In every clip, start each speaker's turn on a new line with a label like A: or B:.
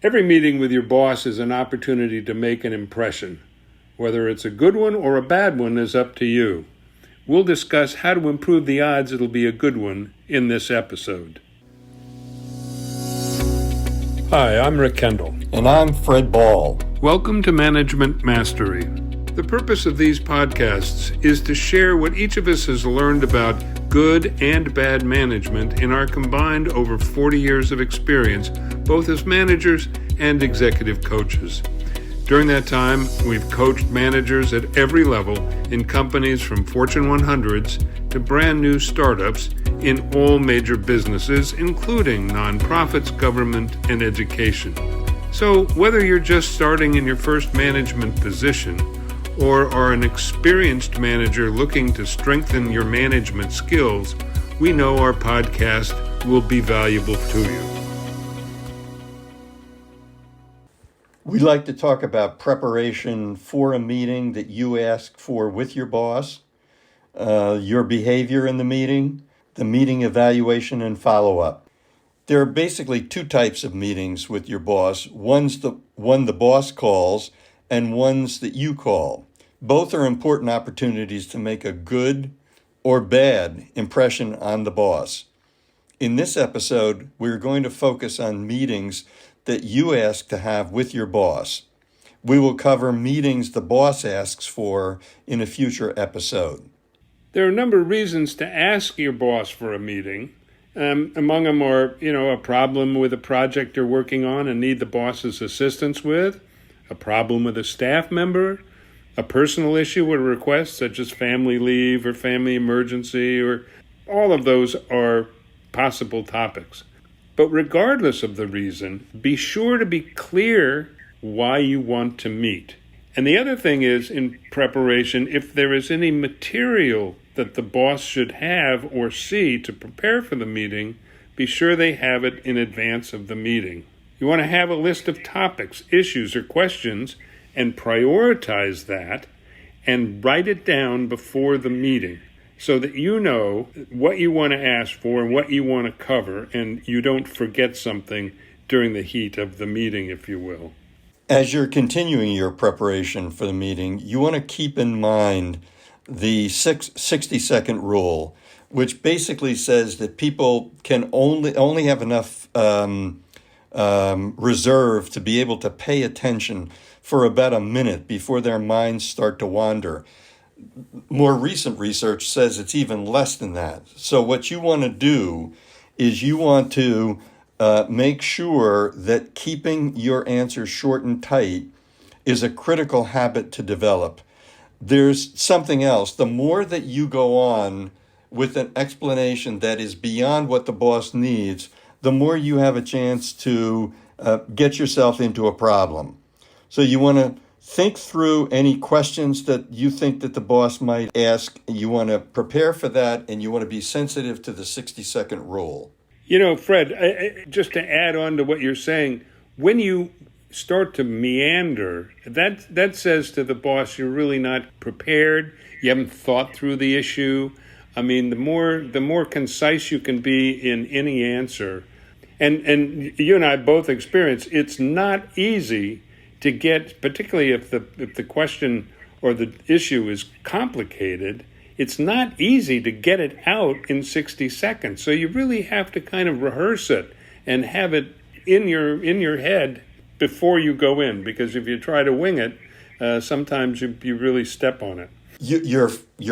A: Every meeting with your boss is an opportunity to make an impression. Whether it's a good one or a bad one is up to you. We'll discuss how to improve the odds it'll be a good one in this episode. Hi, I'm Rick Kendall.
B: And I'm Fred Ball.
A: Welcome to Management Mastery. The purpose of these podcasts is to share what each of us has learned about good and bad management in our combined over 40 years of experience, both as managers and executive coaches. During that time, we've coached managers at every level in companies from Fortune 100s to brand new startups in all major businesses, including nonprofits, government, and education. So whether you're just starting in your first management position or are an experienced manager looking to strengthen your management skills, we know our podcast will be valuable to you.
B: We like to talk about preparation for a meeting that you ask for with your boss, your behavior in the meeting evaluation, and follow-up. There are basically two types of meetings with your boss. One the boss calls and ones that you call. Both are important opportunities to make a good or bad impression on the boss. In this episode, we're going to focus on meetings that you ask to have with your boss. We will cover meetings the boss asks for in a future episode.
A: There are a number of reasons to ask your boss for a meeting. Among them are, a problem with a project you're working on and need the boss's assistance with, a problem with a staff member, a personal issue or request such as family leave or family emergency, or all of those are possible topics. But regardless of the reason, be sure to be clear why you want to meet. And the other thing is, in preparation, if there is any material that the boss should have or see to prepare for the meeting, be sure they have it in advance of the meeting. You want to have a list of topics, issues, or questions and prioritize that and write it down before the meeting so that you know what you want to ask for and what you want to cover, and you don't forget something during the heat of the meeting, if you will.
B: As you're continuing your preparation for the meeting, you want to keep in mind the 60-second rule, which basically says that people can only have enough reserve to be able to pay attention for about a minute before their minds start to wander. More recent research says it's even less than that. So what you want to do is you want to make sure that keeping your answers short and tight is a critical habit to develop. There's something else. The more that you go on with an explanation that is beyond what the boss needs, the more you have a chance to get yourself into a problem. So you want to think through any questions that you think that the boss might ask. You want to prepare for that, and you want to be sensitive to the 60-second rule.
A: Fred, just to add on to what you're saying, when you start to meander, that says to the boss you're really not prepared, you haven't thought through the issue. I mean, the more concise you can be in any answer, and you and I both experience, it's not easy to get, particularly if the question or the issue is complicated, it's not easy to get it out in 60 seconds. So you really have to kind of rehearse it and have it in your head before you go in, because if you try to wing it, sometimes you really step on it.
B: You're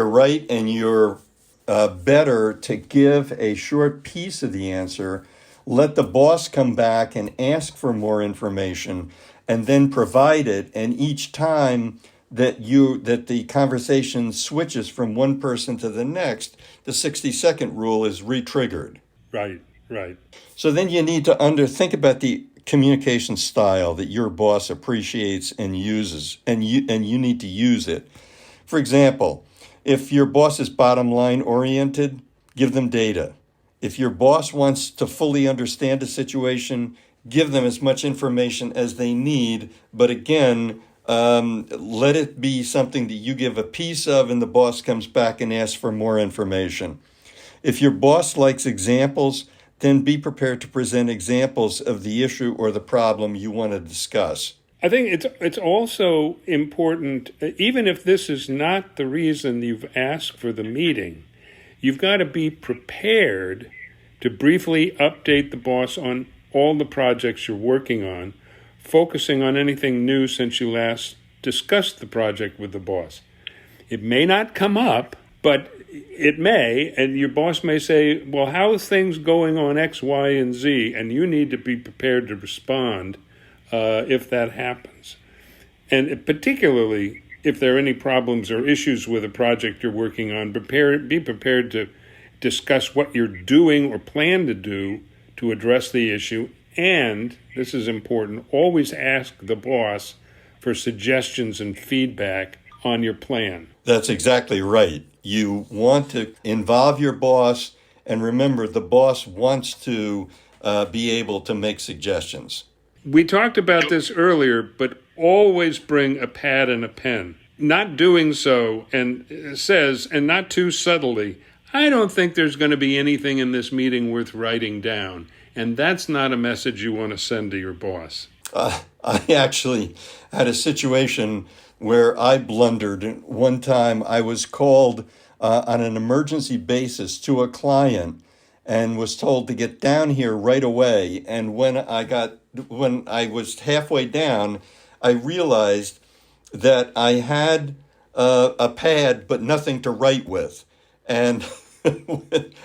B: right, and you're better to give a short piece of the answer, let the boss come back and ask for more information, and then provide it. And each time that the conversation switches from one person to the next, the 60-second rule is re-triggered.
A: Right.
B: So then you need to think about the communication style that your boss appreciates and uses, and you need to use it. For example, if your boss is bottom line oriented, give them data. If your boss wants to fully understand a situation, give them as much information as they need, but again, let it be something that you give a piece of and the boss comes back and asks for more information. If your boss likes examples, then be prepared to present examples of the issue or the problem you want to discuss.
A: I think it's also important, even if this is not the reason you've asked for the meeting, you've got to be prepared to briefly update the boss on all the projects you're working on, focusing on anything new since you last discussed the project with the boss. It may not come up, but it may, and your boss may say, well, how are things going on X, Y, and Z? And you need to be prepared to respond if that happens. And particularly if there are any problems or issues with a project you're working on, be prepared to discuss what you're doing or plan to do to address the issue. And, this is important, always ask the boss for suggestions and feedback on your plan.
B: That's exactly right. You want to involve your boss, and remember, the boss wants to be able to make suggestions.
A: We talked about this earlier, but always bring a pad and a pen. Not doing so says, and not too subtly, I don't think there's going to be anything in this meeting worth writing down. And that's not a message you want to send to your boss.
B: I actually had a situation where I blundered. One time I was called on an emergency basis to a client and was told to get down here right away. And when I was halfway down, I realized that I had a pad but nothing to write with. And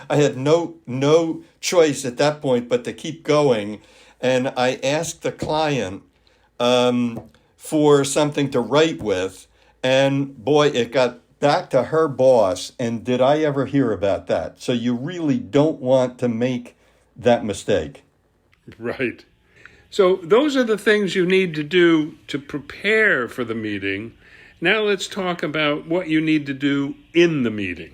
B: I had no choice at that point but to keep going. And I asked the client for something to write with. And boy, it got back to her boss. And did I ever hear about that? So you really don't want to make that mistake.
A: Right. So those are the things you need to do to prepare for the meeting. Now let's talk about what you need to do in the meeting.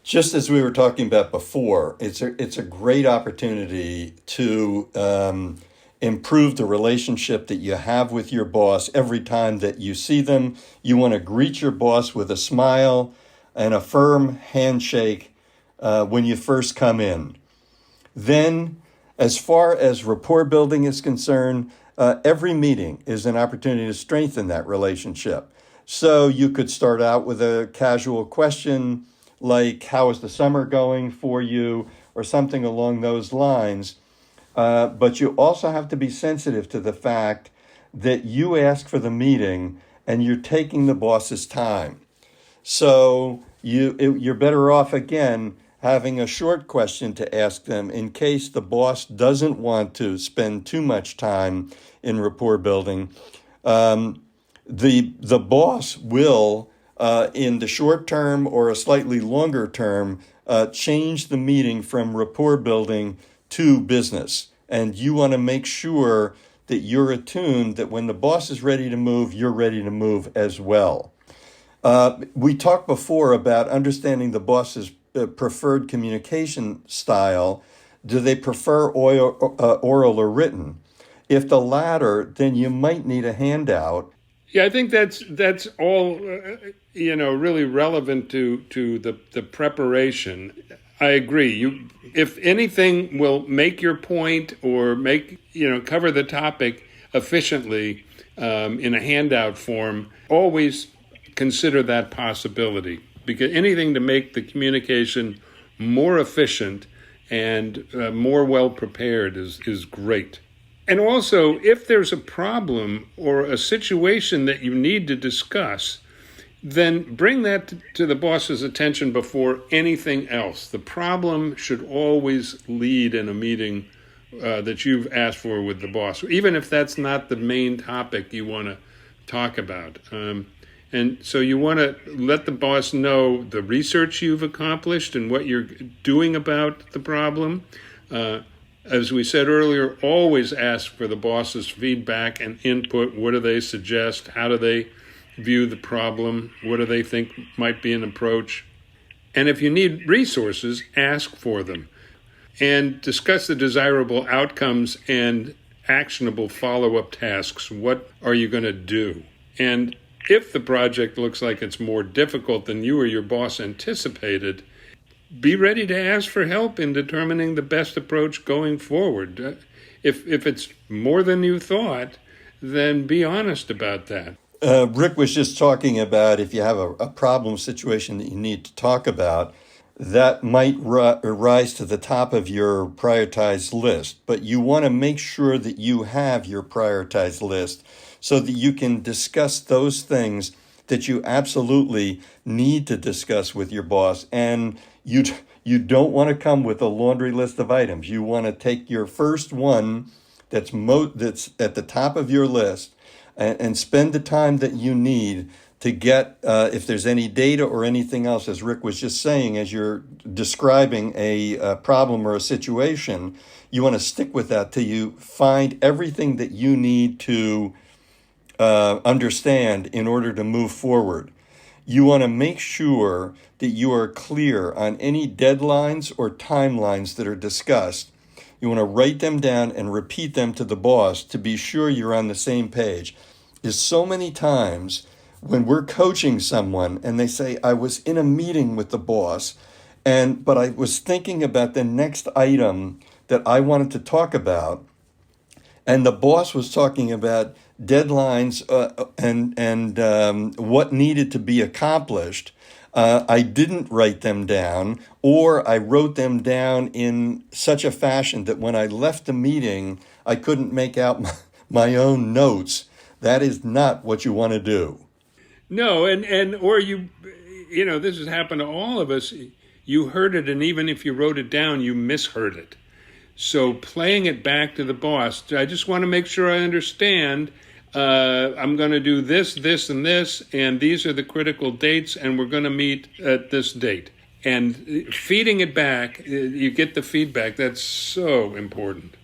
B: Just as we were talking about before, it's a great opportunity to improve the relationship that you have with your boss every time that you see them. You want to greet your boss with a smile and a firm handshake when you first come in. Then, as far as rapport building is concerned, every meeting is an opportunity to strengthen that relationship. So you could start out with a casual question like, how is the summer going for you, or something along those lines. But you also have to be sensitive to the fact that you ask for the meeting and you're taking the boss's time. So you're better off, again, having a short question to ask them in case the boss doesn't want to spend too much time in rapport building. The boss will, in the short term or a slightly longer term, change the meeting from rapport building to business. And you want to make sure that you're attuned, that when the boss is ready to move, you're ready to move as well. We talked before about understanding the boss's preferred communication style. Do they prefer oral or written? If the latter, then you might need a handout.
A: Yeah, I think that's all really relevant to the preparation. I agree. If anything will make your point or cover the topic efficiently in a handout form, always consider that possibility, because anything to make the communication more efficient and more well prepared is great. And also, if there's a problem or a situation that you need to discuss, then bring that to the boss's attention before anything else. The problem should always lead in a meeting that you've asked for with the boss, even if that's not the main topic you want to talk about. And so you want to let the boss know the research you've accomplished and what you're doing about the problem. As we said earlier, always ask for the boss's feedback and input. What do they suggest? How do they view the problem? What do they think might be an approach? And if you need resources, ask for them. And discuss the desirable outcomes and actionable follow-up tasks. What are you going to do? And if the project looks like it's more difficult than you or your boss anticipated, be ready to ask for help in determining the best approach going forward. If it's more than you thought, then be honest about that.
B: Rick was just talking about if you have a problem situation that you need to talk about, that might rise to the top of your prioritized list. But you want to make sure that you have your prioritized list so that you can discuss those things that you absolutely need to discuss with your boss. And you don't want to come with a laundry list of items. You want to take your first one that's at the top of your list and spend the time that you need to get, if there's any data or anything else, as Rick was just saying, as you're describing a problem or a situation, you want to stick with that till you find everything that you need to understand in order to move forward. You want to make sure that you are clear on any deadlines or timelines that are discussed. You want to write them down and repeat them to the boss to be sure you're on the same page. Is so many times when we're coaching someone and they say, I was in a meeting with the boss, but I was thinking about the next item that I wanted to talk about, and the boss was talking about deadlines and what needed to be accomplished. I didn't write them down, or I wrote them down in such a fashion that when I left the meeting, I couldn't make out my own notes. That is not what you want to do.
A: No, or this has happened to all of us. You heard it, and even if you wrote it down, you misheard it. So playing it back to the boss, I just want to make sure I understand. I'm going to do this, this, and this, and these are the critical dates, and we're going to meet at this date. And feeding it back, you get the feedback. That's so important.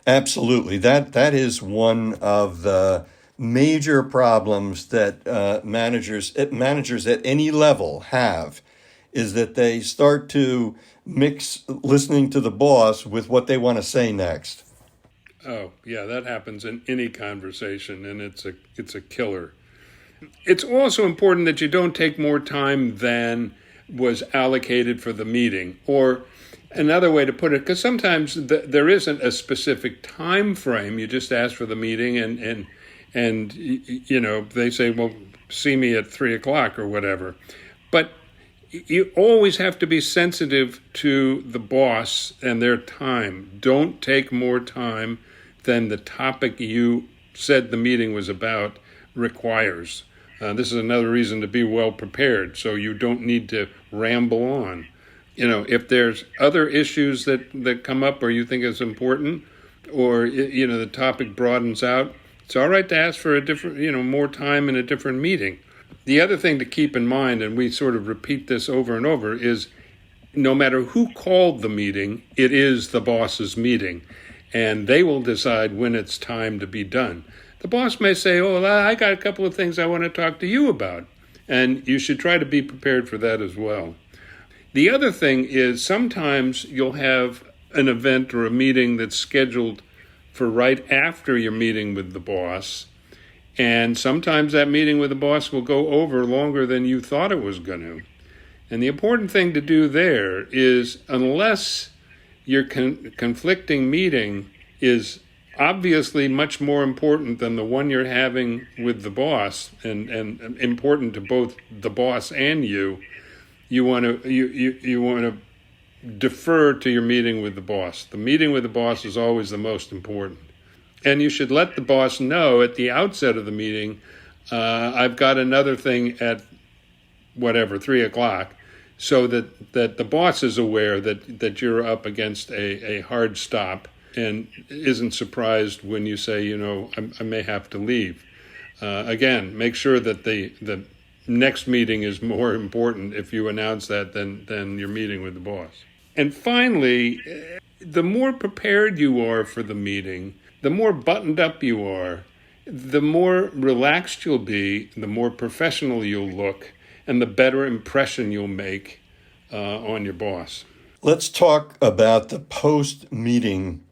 B: Absolutely. That is one of the major problems that managers at any level have, is that they start to mix listening to the boss with what they want to say next.
A: Oh, yeah, that happens in any conversation, and it's a killer. It's also important that you don't take more time than was allocated for the meeting. Or another way to put it, because sometimes there isn't a specific time frame. You just ask for the meeting, and they say, well, see me at 3:00 or whatever. But you always have to be sensitive to the boss and their time. Don't take more time than the topic you said the meeting was about requires. This is another reason to be well prepared, so you don't need to ramble on. If there's other issues that come up or you think is important, or the topic broadens out, it's all right to ask for a different, more time in a different meeting. The other thing to keep in mind, and we sort of repeat this over and over, is no matter who called the meeting, it is the boss's meeting, and they will decide when it's time to be done. The boss may say, oh, I got a couple of things I want to talk to you about, and you should try to be prepared for that as well. The other thing is sometimes you'll have an event or a meeting that's scheduled for right after your meeting with the boss, and sometimes that meeting with the boss will go over longer than you thought it was going to. And the important thing to do there is, unless your conflicting meeting is obviously much more important than the one you're having with the boss, and important to both the boss and you want to defer to your meeting with the boss. The meeting with the boss is always the most important. And you should let the boss know at the outset of the meeting, I've got another thing at 3:00, so that the boss is aware that you're up against a hard stop and isn't surprised when you say, I may have to leave. Again, make sure that the next meeting is more important if you announce that than your meeting with the boss. And finally, the more prepared you are for the meeting, the more buttoned up you are, the more relaxed you'll be, the more professional you'll look, and the better impression you'll make on your boss.
B: Let's talk about the post-meeting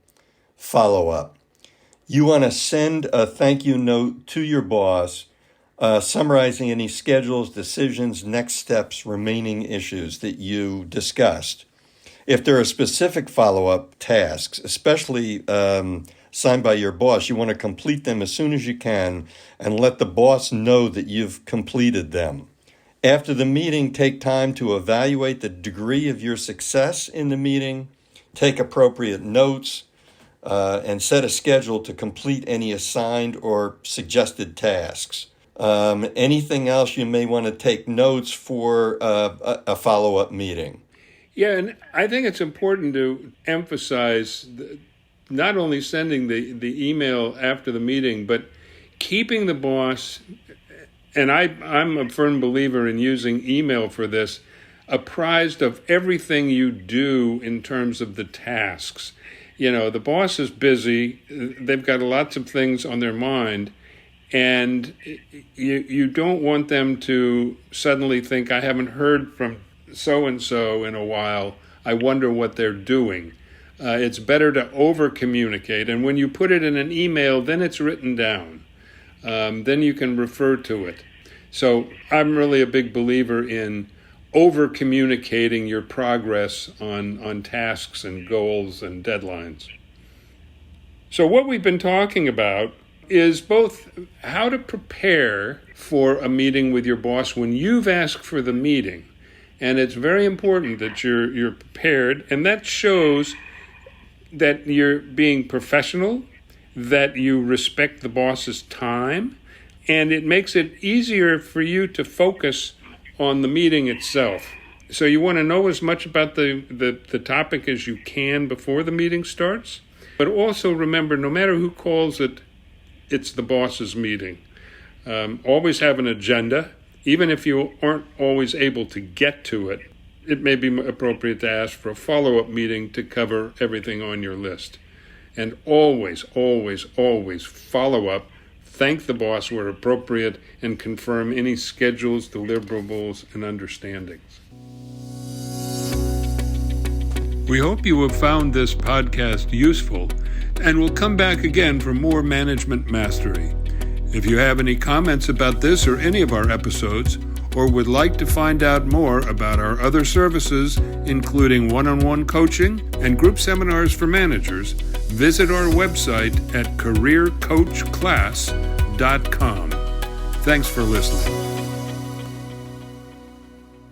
B: follow-up. You want to send a thank you note to your boss summarizing any schedules, decisions, next steps, remaining issues that you discussed. If there are specific follow-up tasks, especially signed by your boss, you want to complete them as soon as you can and let the boss know that you've completed them. After the meeting, take time to evaluate the degree of your success in the meeting, take appropriate notes, and set a schedule to complete any assigned or suggested tasks. Anything else you may want to take notes for a follow-up meeting?
A: Yeah, and I think it's important to emphasize not only sending the email after the meeting, but keeping the boss, and I'm a firm believer in using email for this, apprised of everything you do in terms of the tasks. You know, the boss is busy, they've got lots of things on their mind, and you don't want them to suddenly think, I haven't heard from so-and-so in a while, I wonder what they're doing. It's better to over-communicate, and when you put it in an email, then it's written down. Then you can refer to it. So I'm really a big believer in over-communicating your progress on tasks and goals and deadlines. So what we've been talking about is both how to prepare for a meeting with your boss when you've asked for the meeting. And it's very important that you're prepared, and that shows that you're being professional, that you respect the boss's time, and it makes it easier for you to focus on the meeting itself. So you want to know as much about the topic as you can before the meeting starts, but also remember, no matter who calls it, it's the boss's meeting. Always have an agenda. Even if you aren't always able to get to it, it may be appropriate to ask for a follow-up meeting to cover everything on your list. And always, always, always follow up, thank the boss where appropriate, and confirm any schedules, deliverables, and understandings. We hope you have found this podcast useful, and will come back again for more Management Mastery. If you have any comments about this or any of our episodes, or would like to find out more about our other services, including one-on-one coaching and group seminars for managers, visit our website at careercoachclass.com. Thanks for listening.